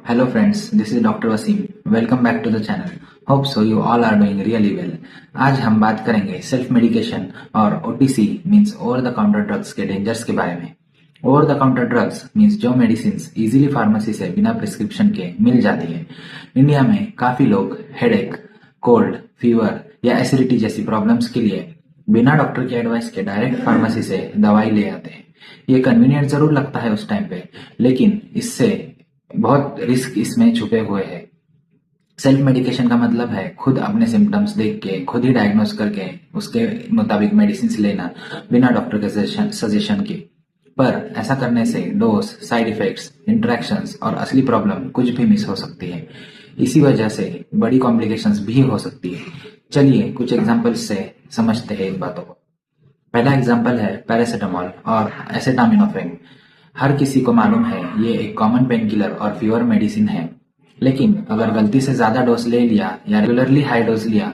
Hello friends, this is Dr. Wasim. Welcome back to the channel. Hope so you all are doing really well. आज हम बात करेंगे self medication और OTC means over the counter drugs के dangers के बारे में। Over the counter drugs means जो मेडिसिन इजीली फार्मेसी से बिना प्रिस्क्रिप्शन के मिल जाती है। इंडिया में काफी लोग हेडेक, कोल्ड, फीवर या एसिडिटी जैसी प्रॉब्लम्स के लिए बिना डॉक्टर की एडवाइस के डायरेक्ट फार्मेसी से दवाई ले आते हैं। ये कन्वीनियंट जरूर लगता है उस टाइम पे, लेकिन इससे बहुत रिस्क इसमें छुपे हुए हैं। सेल्फ मेडिकेशन का मतलब है खुद अपने सिम्टम्स देख के खुद ही डायग्नोस करके उसके मुताबिक मेडिसिन लेना बिना डॉक्टर के सजेशन के। पर ऐसा करने से डोज, साइड इफेक्ट्स, इंटरेक्शंस और असली प्रॉब्लम कुछ भी मिस हो सकती है। इसी वजह से बड़ी कॉम्प्लिकेशंस भी हो सकती है। चलिए कुछ एग्जांपल्स से समझते हैं इन बातों को। पहला एग्जांपल है पैरासिटामोल और एसिटामिनोफेन। हर किसी को मालूम है ये एक कॉमन पेन किलर और फीवर मेडिसिन है, लेकिन अगर गलती से ज्यादा डोज ले लिया या रेगुलरली हाई डोज लिया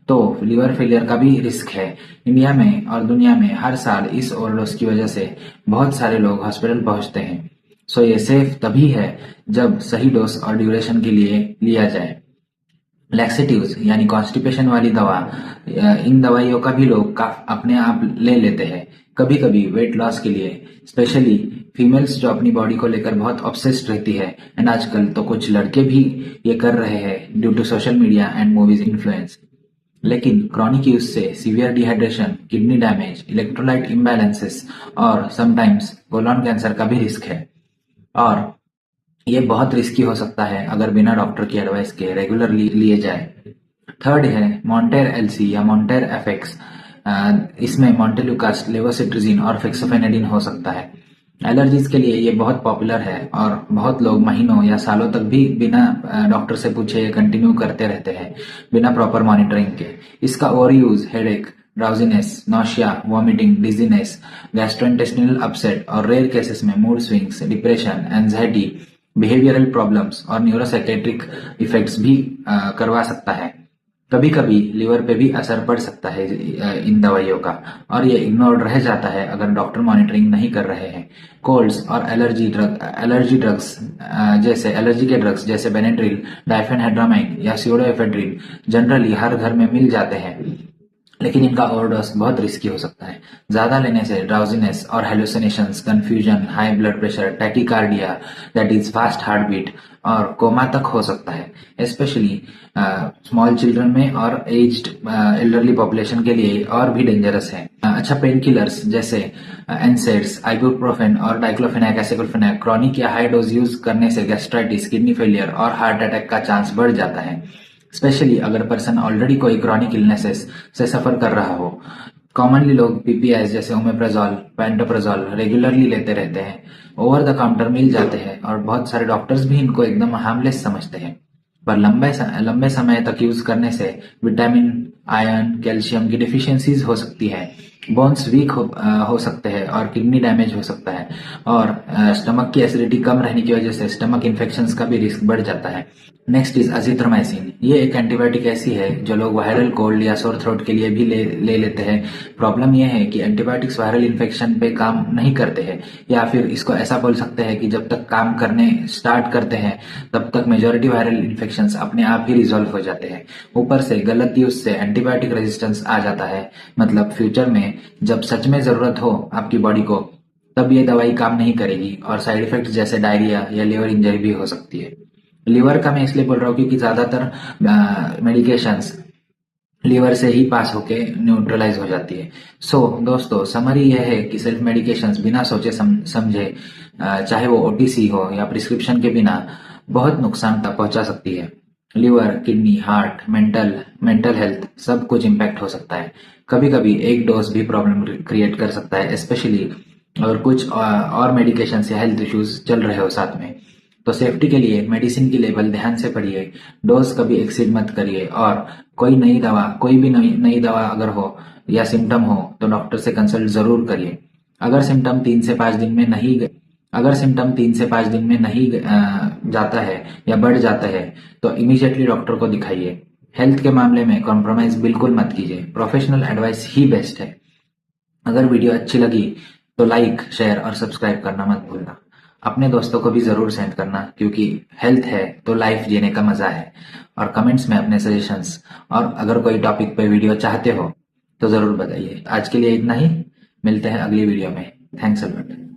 तो लिवर फेलियर का भी रिस्क है। इंडिया में और दुनिया में हर साल इस ओवरडोज की वजह से बहुत सारे लोग हॉस्पिटल पहुंचते हैं। सो ये सेफ तभी है जब सही डोज और ड्यूरेशन के लिए लिया जाए। लैक्सेटिव्स यानी कॉन्स्टिपेशन वाली दवा, इन दवाइयों का भी लोग अपने आप ले लेते हैं, कभी कभी वेट लॉस के लिए, स्पेशली फीमेल्स जो अपनी बॉडी को लेकर बहुत ऑब्सेस्ड रहती है। एंड आजकल तो कुछ लड़के भी ये कर रहे हैं due to social media and movies influence. लेकिन क्रॉनिक यूज से severe dehydration, kidney damage, electrolyte imbalances और समटाइम्स कोलोन कैंसर का भी रिस्क है। और ये बहुत रिस्की हो सकता है अगर बिना डॉक्टर की एडवाइस के रेगुलरली लिए जाए। थर्ड है मॉन्टेर एलसी या मॉन्टेर एफेक्स। इसमें मॉन्टेल्यूकास्ट, लेवोसिट्रिजिन और फिक्सोफेनेडिन हो सकता है। एलर्जीज के लिए ये बहुत पॉपुलर है और बहुत लोग महीनों या सालों तक भी बिना डॉक्टर से पूछे कंटिन्यू करते रहते हैं बिना प्रॉपर मॉनिटरिंग के। इसका over use headache, drowsiness, nausea, vomiting, dizziness, gastrointestinal upset और रेयर केसेस में mood swings, depression, anxiety, behavioural problems और न्यूरोसाइकेट्रिक इफेक्ट्स भी करवा सकता है। कभी कभी लिवर पे भी असर पड़ सकता है इन दवाइयों का, और ये इग्नोर रह जाता है अगर डॉक्टर मॉनिटरिंग नहीं कर रहे हैं। कोल्ड्स और एलर्जी ड्रग्स जैसे एलर्जी के ड्रग्स जैसे बेनेड्रिल, डाइफेनहाइड्रामाइन या स्यूडोएफेड्रिन जनरली हर घर में मिल जाते हैं, लेकिन इनका ओवरडोज बहुत रिस्की हो सकता है। ज्यादा लेने से ड्राउजीनेस और hallucinations, confusion, high blood pressure, tachycardia that is fast heart beat और कोमा तक हो सकता है। स्पेशली स्मॉल चिल्ड्रन में और एज्ड एल्डरली पॉपुलेशन के लिए और भी डेंजरस है। अच्छा, पेन किलर्स जैसे एनसेड्स, आइबुप्रोफेन और डाइक्लोफेनाक, एसिक्लोफेनाक क्रॉनिक या हाई डोज यूज करने से गैस्ट्राइटिस, किडनी फेलियर और हार्ट अटैक का चांस बढ़ जाता है, स्पेशली अगर पर्सन ऑलरेडी कोई क्रॉनिक इलनेसेस से सफर कर रहा हो। कॉमनली लोग पीपीआईज जैसे ओमेप्राजोल, पेंटोप्राजोल रेगुलरली लेते रहते हैं, ओवर द काउंटर मिल जाते हैं और बहुत सारे डॉक्टर्स भी इनको एकदम हार्मलेस समझते हैं। पर लंबे समय तक यूज करने से विटामिन, आयरन, कैल्शियम की डिफिशियंसीज हो सकती है, बोन्स वीक हो सकते हैं और किडनी डैमेज हो सकता है। और स्टमक की एसिडिटी कम रहने की वजह से स्टमक इन्फेक्शंस का भी रिस्क बढ़ जाता है। Next is azithromycin. ये एक एंटीबायोटिक ऐसी है जो लोग वायरल कोल्ड या सोर थ्रोट के लिए भी ले लेते हैं। प्रॉब्लम यह है कि एंटीबायोटिक्स वायरल इन्फेक्शन पे काम नहीं करते हैं, या फिर इसको ऐसा बोल सकते हैं कि जब तक काम करने स्टार्ट करते हैं तब तक मेजोरिटी वायरल इन्फेक्शंस अपने आप ही रिजॉल्व हो जाते हैं। ऊपर से गलत यूज से एंटीबायोटिक रेजिस्टेंस आ जाता है, मतलब फ्यूचर में जब सच में जरूरत हो आपकी बॉडी को तब ये दवाई काम नहीं करेगी और साइड इफेक्ट्स जैसे डायरिया या लिवर इंजरी भी हो सकती है। लिवर का मैं इसलिए बोल रहा हूँ क्योंकि ज्यादातर मेडिकेशंस लिवर से ही पास होके न्यूट्रलाइज हो जाती है। सो दोस्तों, समरी यह है कि सेल्फ मेडिकेशंस बिना सोचे समझे, चाहे वो ओटीसी हो या प्रिस्क्रिप्शन के बिना, बहुत नुकसान तक पहुंचा सकती है। Liver, kidney, heart, mental health सब कुछ इम्पैक्ट हो सकता है। कभी कभी एक डोज भी प्रॉब्लम क्रिएट कर सकता है, स्पेशली अगर कुछ और मेडिकेशन या हेल्थ इश्यूज चल रहे हो साथ में। तो सेफ्टी के लिए मेडिसिन की लेबल ध्यान से पढ़िए, डोज कभी एक्सीड मत करिए, और कोई भी नई दवा अगर हो या सिम्टम हो तो डॉक्टर से कंसल्ट जरूर करिए। अगर सिम्टम 3 से 5 दिन में नहीं जाता है या बढ़ जाता है तो इमीडिएटली डॉक्टर को दिखाइए। हेल्थ के मामले में कॉम्प्रोमाइज बिल्कुल मत कीजिए, प्रोफेशनल एडवाइस ही बेस्ट है। अगर वीडियो अच्छी लगी तो लाइक, शेयर और सब्सक्राइब करना मत भूलना। अपने दोस्तों को भी ज़रूर सेंड करना, क्योंकि हेल्थ है तो लाइफ जीने का मज़ा है। और कमेंट्स में अपने सजेशंस और अगर कोई टॉपिक पे वीडियो चाहते हो तो ज़रूर बताइए। आज के लिए इतना ही, मिलते हैं अगली वीडियो में। Thanks a lot.